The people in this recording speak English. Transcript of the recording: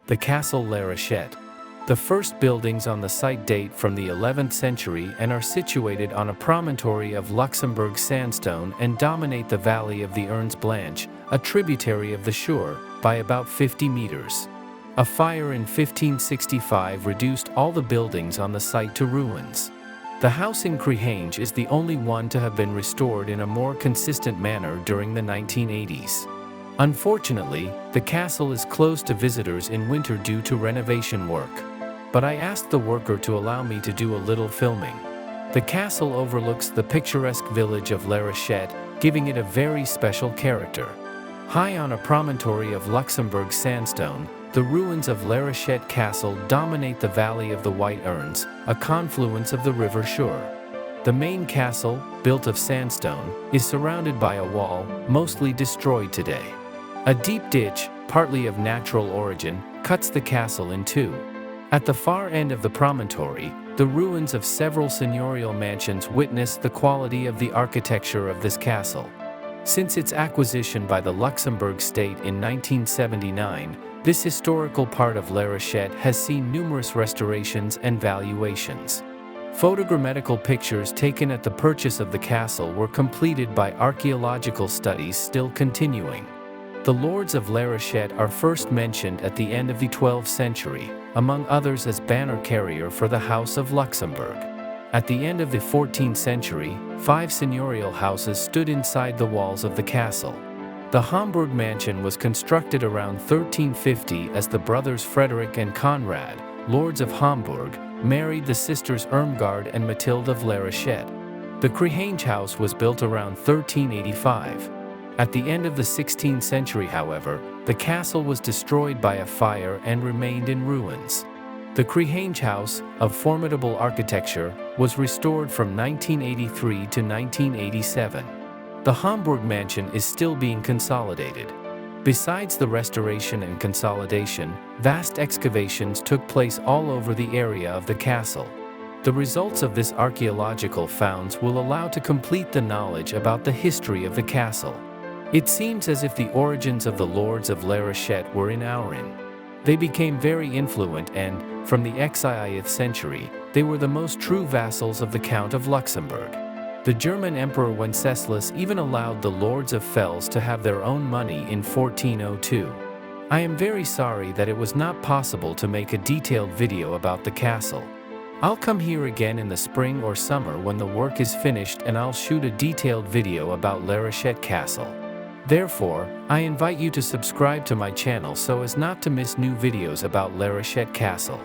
The Castle Larochette. The first buildings on the site date from the 11th century and are situated on a promontory of Luxembourg sandstone and dominate the valley of the Ernz Blanche, a tributary of the Sûre, by about 50 meters. A fire in 1565 reduced all the buildings on the site to ruins. The house in Créhange is the only one to have been restored in a more consistent manner during the 1980s. Unfortunately, the castle is closed to visitors in winter due to renovation work. But I asked the worker to allow me to do a little filming. The castle overlooks the picturesque village of Larochette, giving it a very special character. High on a promontory of Luxembourg sandstone, the ruins of Larochette Castle dominate the valley of the White Ernz, a confluence of the river Sûre. The main castle, built of sandstone, is surrounded by a wall, mostly destroyed today. A deep ditch, partly of natural origin, cuts the castle in two. At the far end of the promontory, the ruins of several seigneurial mansions witness the quality of the architecture of this castle. Since its acquisition by the Luxembourg state in 1979, this historical part of Larochette has seen numerous restorations and valuations. Photogrammatical pictures taken at the purchase of the castle were completed by archaeological studies still continuing. The lords of Larochette are first mentioned at the end of the 12th century, among others as banner carrier for the House of Luxembourg. At the end of the 14th century, 5 seigneurial houses stood inside the walls of the castle. The Hamburg mansion was constructed around 1350 as the brothers Frederick and Conrad, lords of Hamburg, married the sisters Irmgard and Mathilde of Larochette. The Créhange house was built around 1385. At the end of the 16th century, however, the castle was destroyed by a fire and remained in ruins. The Créhange house, of formidable architecture, was restored from 1983 to 1987. The Hamburg mansion is still being consolidated. Besides the restoration and consolidation, vast excavations took place all over the area of the castle. The results of this archaeological founds will allow to complete the knowledge about the history of the castle. It seems as if the origins of the lords of Larochette were in Aurin. They became very influent and, from the 18th century, they were the most true vassals of the Count of Luxembourg. The German Emperor Wenceslas even allowed the lords of Fels to have their own money in 1402. I am very sorry that it was not possible to make a detailed video about the castle. I'll come here again in the spring or summer when the work is finished and I'll shoot a detailed video about Larochette Castle. Therefore, I invite you to subscribe to my channel so as not to miss new videos about Larochette Castle.